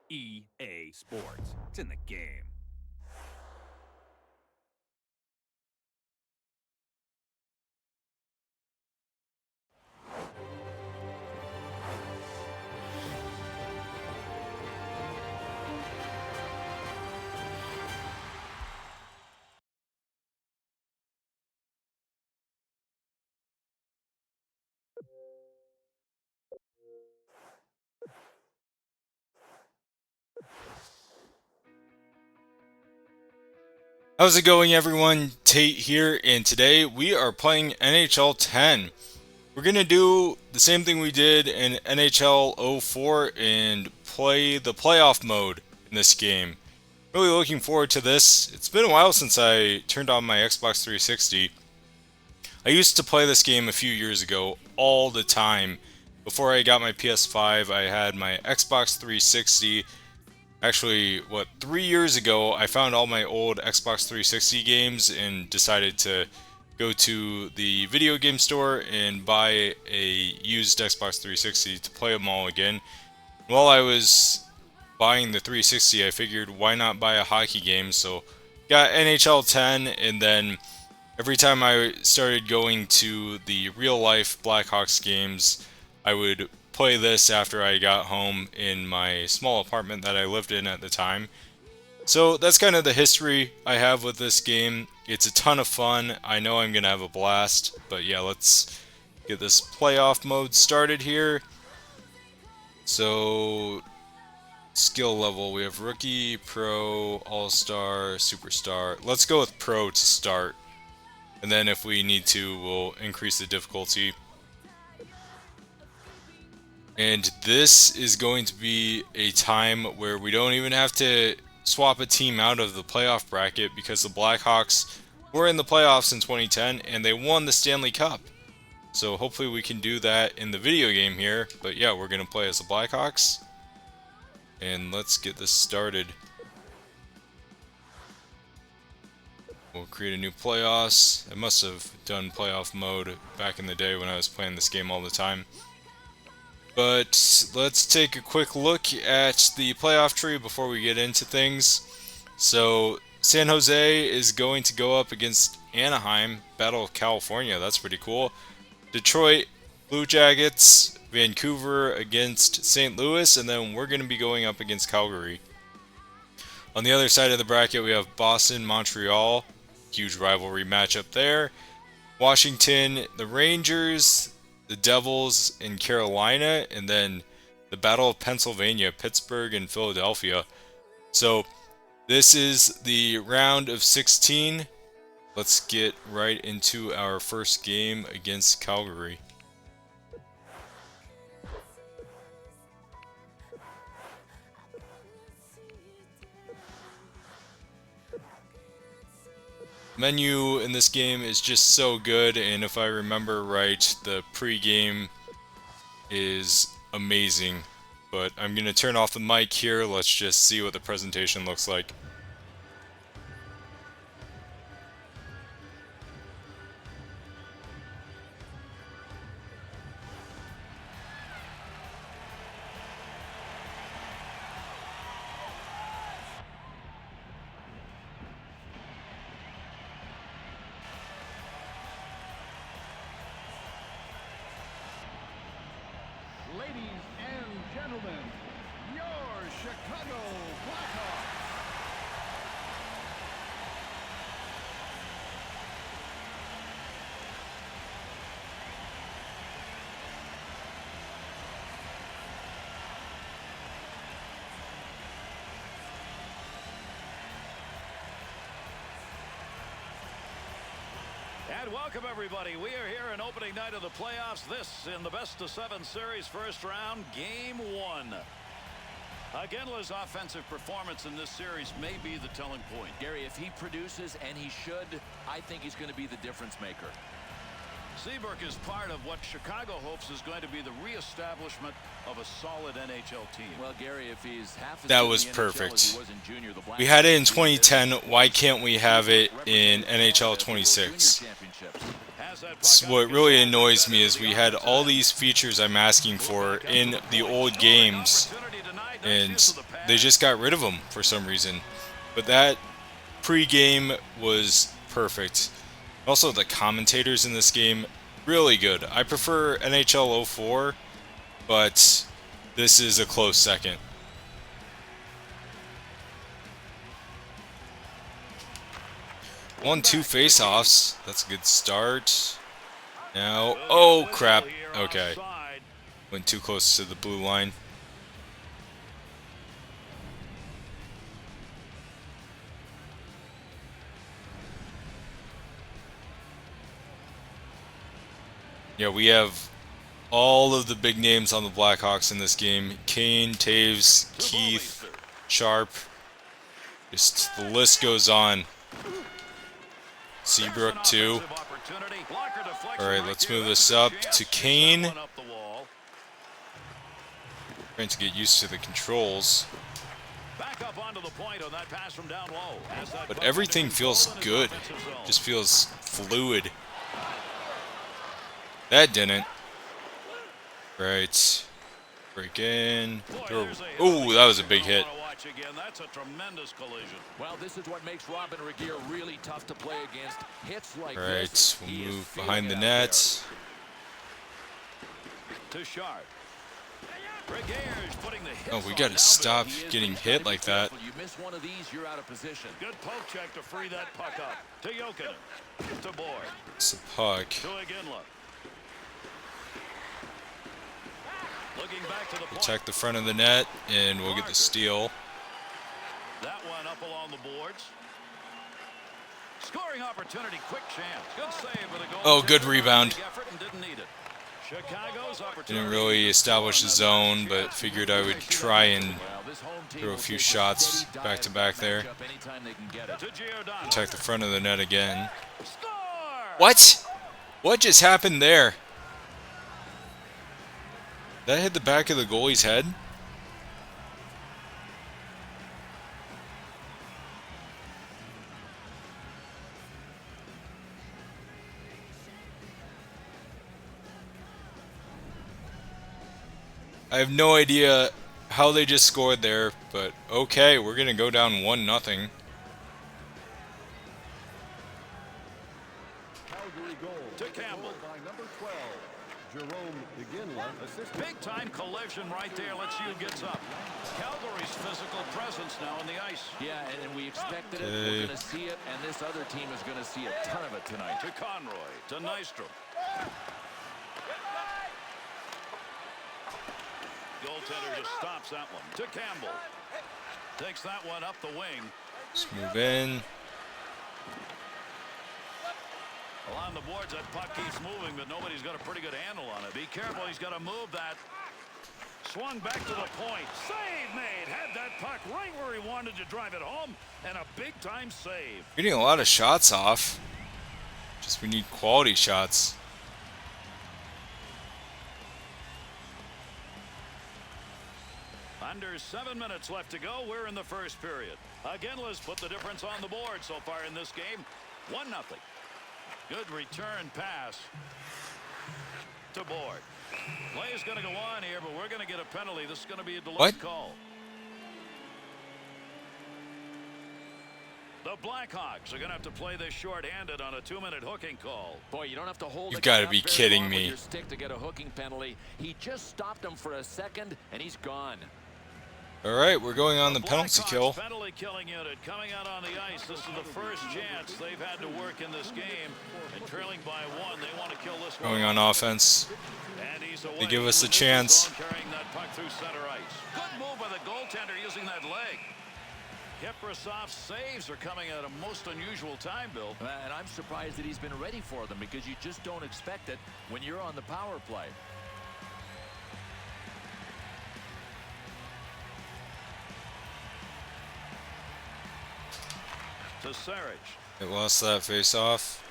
EA Sports. It's in the game. How's it going, everyone? Tate here, and today we are playing NHL 10. We're going to do the same thing we did in NHL 04 and play the playoff mode in this game. Really looking forward to this. It's been a while since I turned on my Xbox 360. I used to play this game a few years ago all the time. Before I got my PS5, I had my Xbox 360. Actually, 3 years ago, I found all my old Xbox 360 games and decided to go to the video game store and buy a used Xbox 360 to play them all again. While I was buying the 360, I figured why not buy a hockey game, so got NHL 10, and then every time I started going to the real life Blackhawks games, I would play this after I got home in my small apartment that I lived in at the time. So that's kind of the history I have with this game. It's a ton of fun. I know I'm going to have a blast. But yeah, let's get this playoff mode started here. So, skill level. We have rookie, pro, all-star, superstar. Let's go with pro to start. And then if we need to, we'll increase the difficulty. And this is going to be a time where we don't even have to swap a team out of the playoff bracket because the Blackhawks were in the playoffs in 2010 and they won the Stanley Cup. So hopefully we can do that in the video game here. But yeah, we're going to play as the Blackhawks. And let's get this started. We'll create a new playoffs. I must have done playoff mode back in the day when I was playing this game all the time. But let's take a quick look at the playoff tree before we get into things. So San Jose is going to go up against Anaheim, Battle of California. That's pretty cool. Detroit Blue Jackets, Vancouver against St. Louis, and then we're going to be going up against Calgary. On the other side of the bracket, we have Boston, Montreal. Huge rivalry matchup there. Washington, the Rangers, the Devils in Carolina, and then the Battle of Pennsylvania, Pittsburgh and Philadelphia. So this is the round of 16. Let's get right into our first game against Calgary. Menu in this game is just so good, and if I remember right, the pregame is amazing. But I'm going to turn off the mic here. Let's just see what the presentation looks like. Ladies and gentlemen, your Chicago Blackhawks. And welcome, everybody. We are here in opening night of the playoffs. This in the best-of-7 series first round, game one. Ginla's offensive performance in this series may be the telling point. Gary, if he produces, and he should, I think he's going to be the difference maker. Seabrook is part of what Chicago hopes is going to be the reestablishment of a solid NHL team. Well, Gary, if he's half as That good was in the NHL perfect. as he was in junior, the We had it in Blackhawks 2010. Why can't we have it in NHL 26? What really annoys me is we had all these features I'm asking for in the old games, and they just got rid of him for some reason. But that pre-game was perfect. Also, the commentators in this game, really good. I prefer NHL 04, but this is a close second. Won 2 face-offs. That's a good start. Now, oh crap. Okay. Went too close to the blue line. Yeah, we have all of the big names on the Blackhawks in this game. Kane, Taves, Keith, Sharp. Just the list goes on. Seabrook too. Alright, let's move this up to Kane. Trying to get used to the controls. But everything feels good. Just feels fluid. That didn't. Right. Break in. Oh, that was a big hit. That's a tremendous collision. Well, this is what makes Robin Regeer really tough to play against. Hits like Alright, this. we'll move behind the net. To Sharp. Regeer's putting the hits Oh, we on gotta now, stop but he is getting being hit very like that. You miss one of these, you're out of position. Good poke check to free that puck up. To Jokinen. To Boyd. It's the puck. To Iginla. Looking back to the point. Protect the front of the net, and we'll get the steal. That one up along the boards. Scoring opportunity, quick chance. Good save with a goal. Oh, good rebound. Didn't need it. Chicago's opportunity. Didn't really establish the zone, but figured I would try and throw a few shots back to back there. To Giordano. Protect the front of the net again. Score! What? What just happened there? That hit the back of the goalie's head? I have no idea how they just scored there, but okay, we're gonna go down 1-0. Calgary goal. To Campbell. By number 12, Jerome Iginla. Big time collision right there. Let's see who gets up. Calgary's physical presence now on the ice. Yeah, and we expected it. Okay. We're going to see it, and this other team is going to see a ton of it tonight. To Conroy. To Nystrom. Goaltender just stops that one. To Campbell. Takes that one up the wing. Let's move in. Along the boards, that puck keeps moving, but nobody's got a pretty good handle on it. Be careful, he's got to move that. Swung back to the point. Save made. Had that puck right where he wanted to drive it home, and a big-time save. Getting a lot of shots off. Just we need quality shots. Under 7 minutes left to go. We're in the first period. Again, let's put the difference on the board so far in this game. 1-0. Good return pass to Boyd. Play is going to go on here, but we're going to get a penalty. This is going to be a delayed call. The Blackhawks are going to have to play this short-handed on a 2-minute hooking call. Boy, you don't have to hold. You've got to be very kidding long with me. your stick to get a hooking penalty. He just stopped him for a second, and he's gone. All right, we're going on the penalty Blackhawks kill. penalty killing unit coming out on the ice. This is the first chance they've had to work in this game. And trailing by 1, they want to kill this one. Going on offense. And he's away. They give us a chance. Carrying that puck through center ice. Good move by the goaltender using that leg. Keprasov's saves are coming at a most unusual time, Bill. And I'm surprised that he's been ready for them because you just don't expect it when you're on the power play. To Sarich. It lost that face off.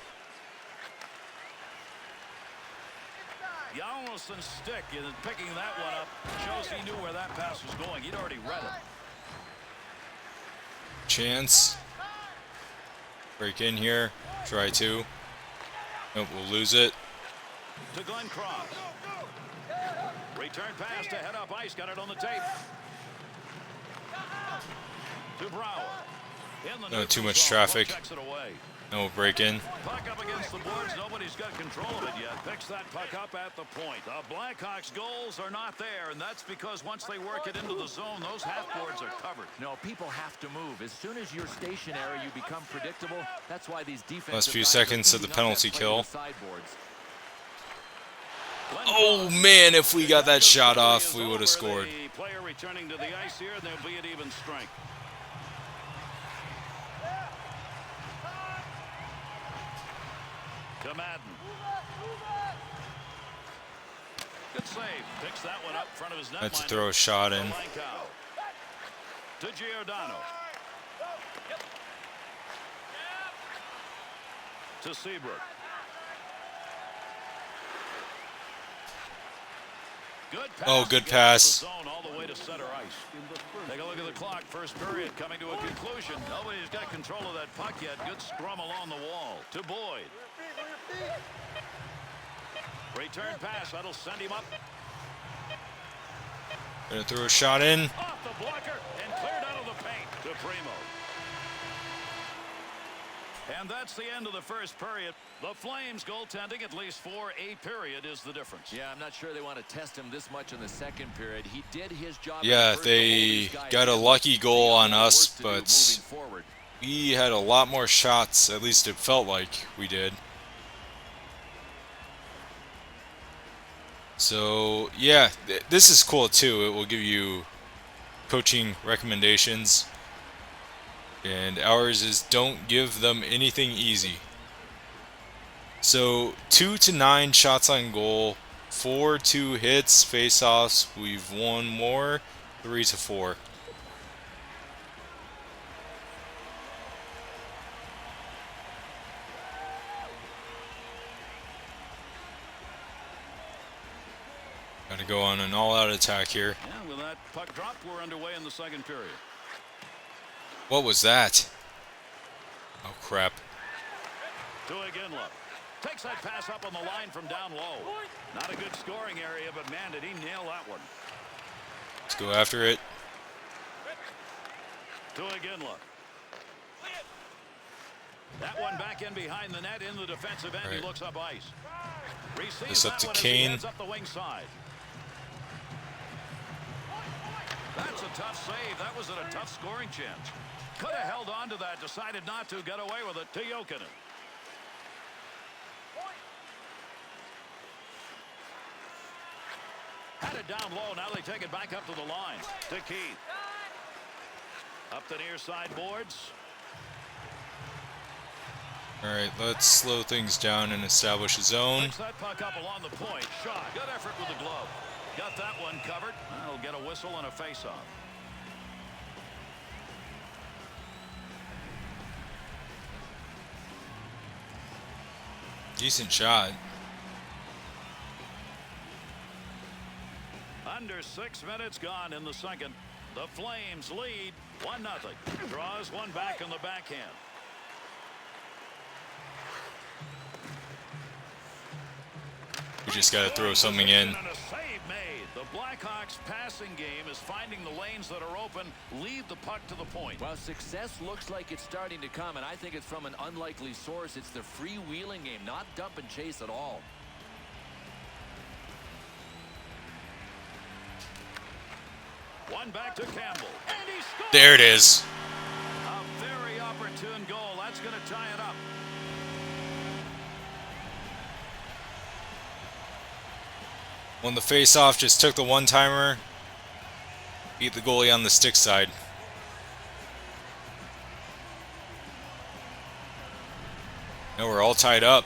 Jalnsson's stick in picking that one up shows he knew where that pass was going. He'd already read it. Chance. Break in here. Try to. Nope, we'll lose it. To Glenn Cross. Return pass to head up ice. Got it on the tape. To Brower. In the No, too neutral much zone. traffic. Checks it away. No break in. Puck up against the boards. Nobody's got control of it yet. Picks that puck up at the point. The Blackhawks' goals are not there, and that's because once they work it into the zone, those half boards are covered. No, people have to move. As soon as you're stationary, you become predictable. That's why these defensive Last few guys are seconds of the eating up penalty that play kill. to the sideboards. Oh man, if we got that shot off, we would have scored. The player returning to the ice here, and they'll be at even strength. To Madden. Good save. Picks that one up in front of his net. Had to throw a shot in. To Giordano. To Seabrook. Good pass. Oh, good pass. Zone all the way to center ice. Take a look at the clock. First period coming to a conclusion. Nobody's got control of that puck yet. Good scrum along the wall. To Boyd. Return pass. That'll send him up. Gonna throw a shot in. Off the blocker and cleared out of the paint to Primo. And that's the end of the first period. The Flames goaltending, at least for a period, is the difference. Yeah, I'm not sure they want to test him this much in the second period. He did his job. Yeah, they got a lucky goal on us, but we had a lot more shots. At least it felt like we did. So, yeah, this is cool too. It will give you coaching recommendations. And ours is don't give them anything easy. So 2 to 9 shots on goal, 4 to hits, face-offs. We've won more, 3 to 4. Got to go on an all-out attack here. Yeah, with that puck drop, we're underway in the second period. What was that? Oh, crap. To Iginla. Takes that pass up on the line from down low. Not a good scoring area, but man, did he nail that one. Let's go after it. To Iginla. That one back in behind the net in the defensive end. Right. He looks up ice. Receives This up that to one as he Kane. heads up the wing side. That's a tough save. That was a tough scoring chance. Could have held on to that. Decided not to. Get away with it. To Jokinen. Had it down low. Now they take it back up to the line. To Keith. Up the near side boards. Alright, let's slow things down and establish a zone. Picks that puck up along the point. Shot. Good effort with the glove. Got that one covered. That'll get a whistle and a face-off. Decent shot. Under 6 minutes gone in the second. The Flames lead 1-0. Draws one back in the backhand. We just got to throw something in. And a save made. The Blackhawks passing game is finding the lanes that are open, lead the puck to the point. Well, success looks like it's starting to come, and I think it's from an unlikely source. It's the freewheeling game, not dump and chase at all. One back to Campbell. And he scores! There it is. A very opportune goal. That's going to tie it up. When the face-off, just took the one-timer. Beat the goalie on the stick side. Now we're all tied up.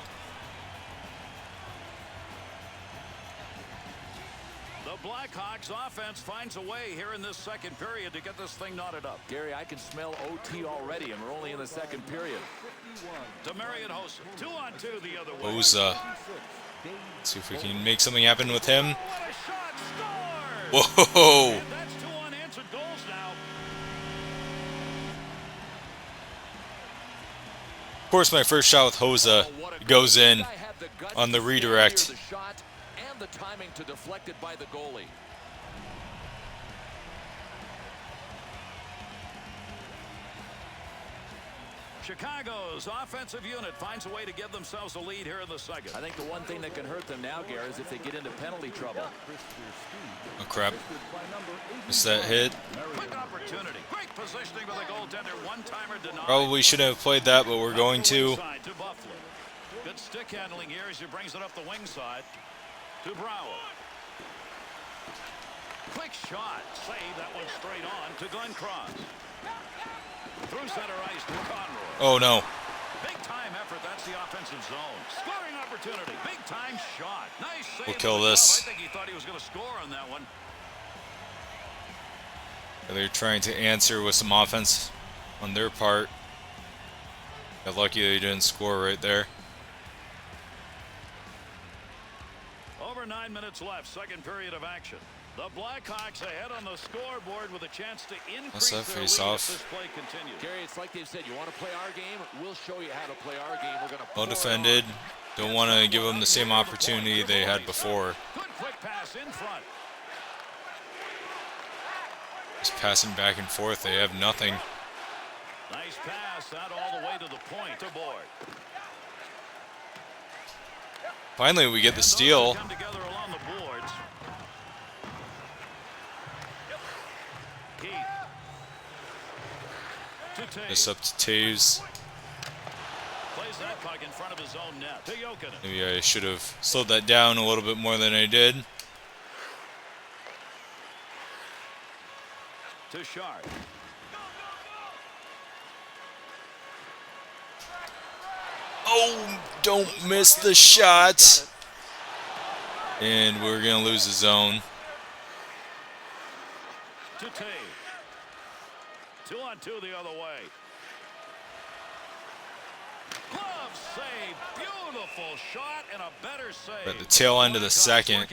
The Blackhawks offense finds a way here in this second period to get this thing knotted up. Gary, I can smell OT already, and we're only in the second period. To Marian Hossa. 2-on-2 the other way. Hossa. See if we can make something happen with him. What a shot! Scores! Whoa! And that's 2 unanswered goals now. Of course, my first shot with Hossa goes in on the redirect. The shot and the timing to deflect it by the goalie. Chicago's offensive unit finds a way to give themselves a lead here in the second. I think the one thing that can hurt them now, Gary, is if they get into penalty trouble. Oh crap. Missed that hit. Quick opportunity. Great positioning with the goaltender. One-timer denied. Probably shouldn't have played that, but we're going to. To Buffalo. Good stick handling here as he brings it up the wing side to Brower. Quick shot. Save that one straight on to Glenn Cross. Through center ice to Conroy. Oh no. Big time effort. That's the offensive zone. Scoring opportunity. Big time shot. Nice save. We'll kill this. I think he thought he was going to score on that one. They're trying to answer with some offense on their part. Got lucky they didn't score right there. Over 9 minutes left. Second period of action. The Blackhawks ahead on the scoreboard with a chance to increase their lead if this play continues. Gary, it's like they've said, you want to play our game? We'll show you how to play our game. We're going to Well defended. Don't want to give them the same opportunity they had before. Good quick pass in front. Just passing back and forth. They have nothing. Nice pass out all the way to the point to Board. Finally, we get the steal. Come together along the boards. Heath. To Taves. This up to Taves. Plays that puck in front of his own net. To Jokinen. Maybe I should have slowed that down a little bit more than I did. To Sharp. Oh, don't miss the shot. And we're going to lose the zone. To Taves. 2-on-2 the other way. Glove save. Beautiful shot and a better save. At the tail end of the second.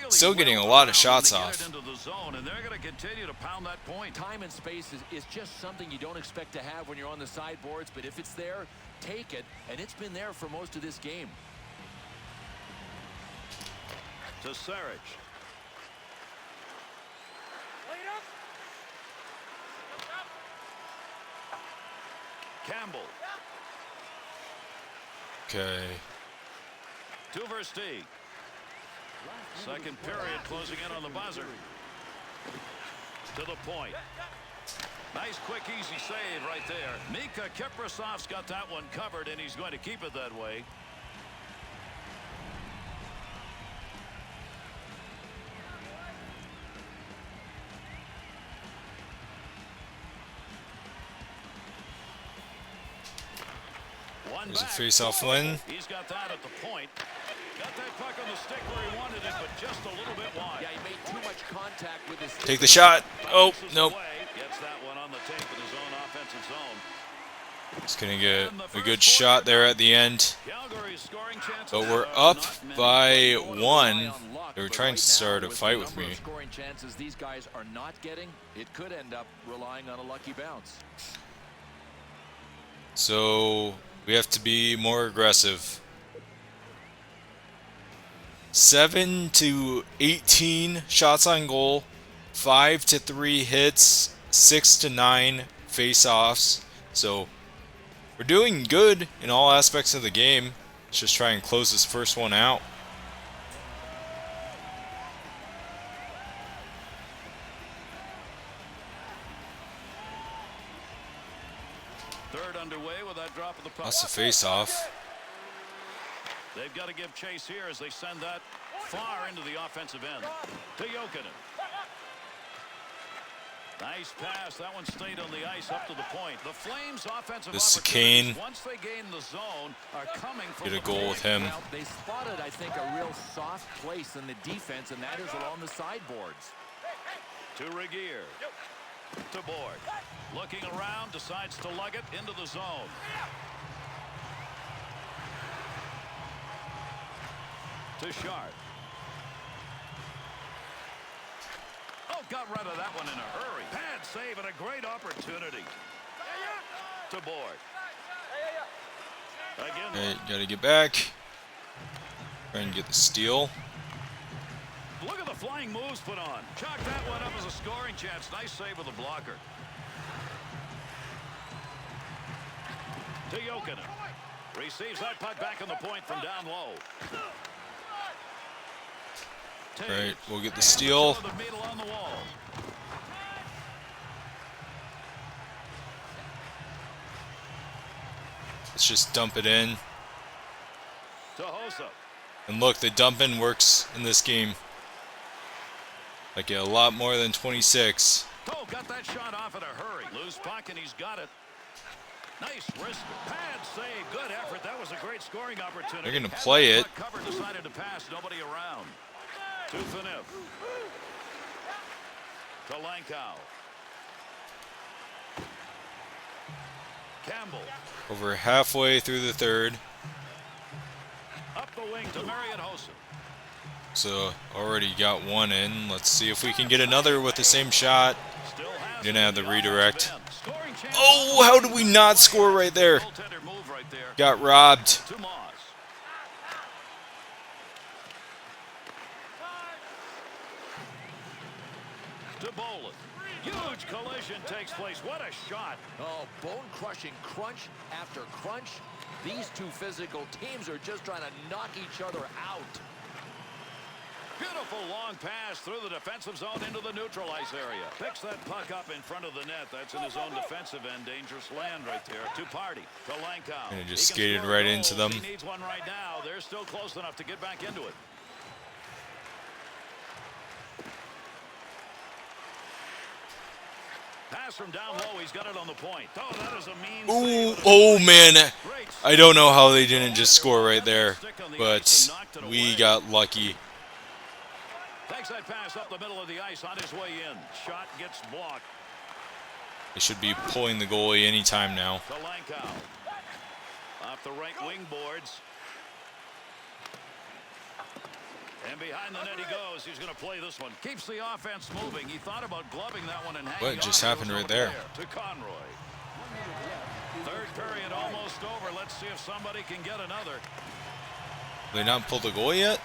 Still getting a lot of shots off. Into the zone, and they're going to continue to pound that point. Time and space is just something you don't expect to have when you're on the sideboards, but if it's there, take it, and it's been there for most of this game. To Sarich. Campbell. Okay. To Versteeg. Second period closing in on the buzzer. To the point. Nice, quick, easy save right there. Mika Kiprasov's got that one covered, and he's going to keep it that way. There's a face-off win. He's got that at the point. Got that puck on the stick where he wanted it, but just a little bit wide. Yeah, he made too much contact with his stick. Take the shot. Oh, nope. Gets that one on the tape in his own offensive zone. Just gonna get a good shot there at the end. Calgary's scoring chances. But we're up by 1. They were trying to start a fight with me. Scoring chances these guys are not getting. It could end up relying on a lucky bounce. So we have to be more aggressive. 7 to 18 shots on goal, 5 to 3 hits, 6 to 9 face-offs. So we're doing good in all aspects of the game. Let's just try and close this first one out. Third underway with that drop of the puck. That's a face-off. They've got to give chase here as they send that far into the offensive end. To Jokinen. Nice pass. That one stayed on the ice up to the point. The Flames' offensive opportunities, once they gain the zone, are coming from get a goal with him. Well, they spotted, I think, a real soft place in the defense, and that is along the sideboards. To Regier. To Board. Looking around, decides to lug it into the zone. To Sharp. Oh, got rid of that one in a hurry. Bad save and a great opportunity. To Board. Again. Okay, gotta get back. Try and get the steal. Look at the flying moves put on. Chalk that one up as a scoring chance. Nice save with the blocker. To Jokinen. Receives that puck back on the point from down low. Right, we'll get the steal. The middle on the wall. Let's just dump it in. To Hossa. And look, the dump in works in this game. I get a lot more than 26. Oh, got that shot off in a hurry. Loose puck, and he's got it. Nice wrist. Pad save. Good effort. That was a great scoring opportunity. They're going to play it. Cover decided to pass. Nobody around. To Phaneuf. To Lankow. Campbell. Over halfway through the third. Up the wing to Marion Hossa. So already got one in. Let's see if we can get another with the same shot. Gonna have the redirect. Oh, how did we not score right there? Got robbed. To Bolin. Huge collision takes place. What a shot. Oh, bone-crushing crunch after crunch. These two physical teams are just trying to knock each other out. Beautiful long pass through the defensive zone into the neutral ice area. Picks that puck up in front of the net. That's in his own defensive end. Dangerous land right there. To Party. To Lankow. And it just skated right into them. He needs one right now. They're still close enough to get back into it. Pass from down low. He's got it on the point. Oh, that is a mean save. Oh man. I don't know how they didn't just score right there, but we got lucky. Takes that pass up the middle of the ice on his way in. Shot gets blocked. They should be pulling the goalie anytime now. To Lankow. Off the right wing boards. And behind the net he goes. He's going to play this one. Keeps the offense moving. He thought about gloving that one and hanging What just on. happened right there? To Conroy. Third period almost over. Let's see if somebody can get another. They not pulled the goal yet?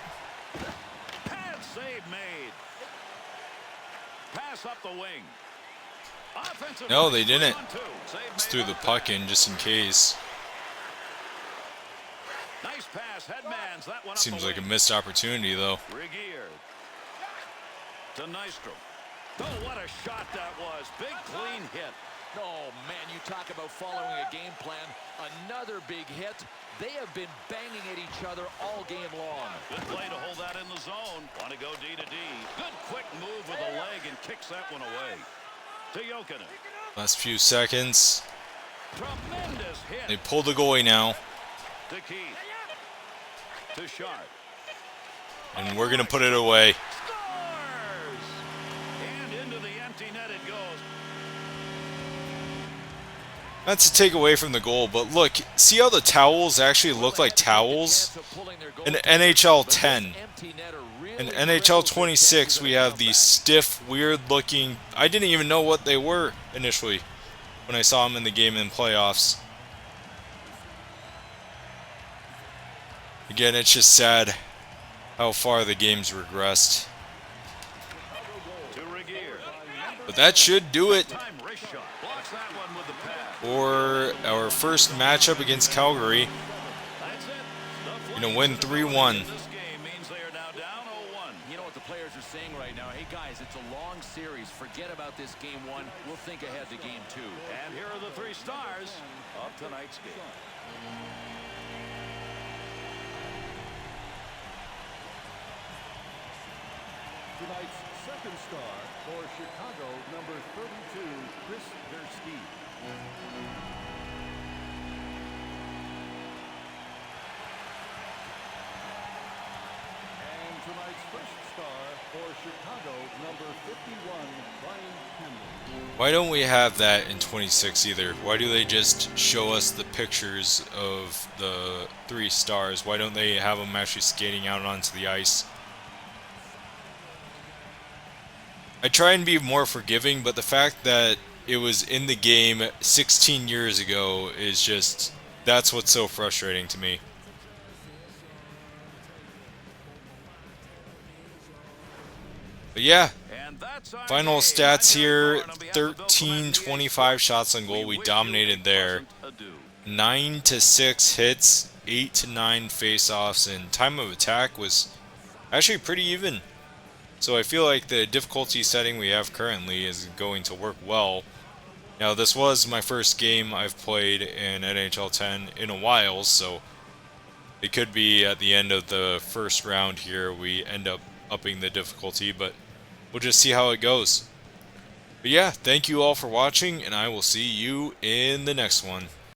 Pad save made. Pass up the wing. Offensive No, they didn't. Just threw the puck in just in case. Nice pass, headmans. That one Seems up the like a wing. missed opportunity though. Regier. To Nystrom. Oh, what a shot that was. Big clean hit. Oh, man, you talk about following a game plan. Another big hit. They have been banging at each other all game long. Good play to hold that in the zone. Want to go D to D. Good quick move with a leg and kicks that one away. To Jokinen. Last few seconds. Tremendous hit. They pulled the goalie now. To Keith. To Sharp. And we're gonna put it away. Scores! And into the empty net it goes. Not to take away from the goal, but look, see how the towels actually look like towels? In NHL 10. In NHL 26, we have these stiff, weird-looking... I didn't even know what they were initially when I saw them in the game in playoffs. Again, it's just sad how far the game's regressed. To Regier. But that should do it Time wrist shot. Blocks that one with the pad. for our first matchup against Calgary. That's it. Gonna win 3-1. This game means they are now down 0-1. You know what the players are saying right now? Hey, guys, it's a long series. Forget about this game one. We'll think ahead to game two. And here are the three stars of tonight's game. Tonight's second star for Chicago, number 32, Chris Versteeg. And tonight's first star for Chicago, number 51, Brian Campbell. Why don't we have that in 26 either? Why do they just show us the pictures of the three stars? Why don't they have them actually skating out onto the ice? I try and be more forgiving, but the fact that it was in the game 16 years ago is just... that's what's so frustrating to me. But yeah, And that's our final game. stats here, On behalf of Bill 13, Clement, 25 shots on goal. We dominated there. Wasn't a do. 9 to 6 hits, 8 to 9 face-offs, and time of attack was actually pretty even. So I feel like the difficulty setting we have currently is going to work well. Now, this was my first game I've played in NHL 10 in a while, so it could be at the end of the first round here we end up upping the difficulty, but we'll just see how it goes. But yeah, thank you all for watching, and I will see you in the next one.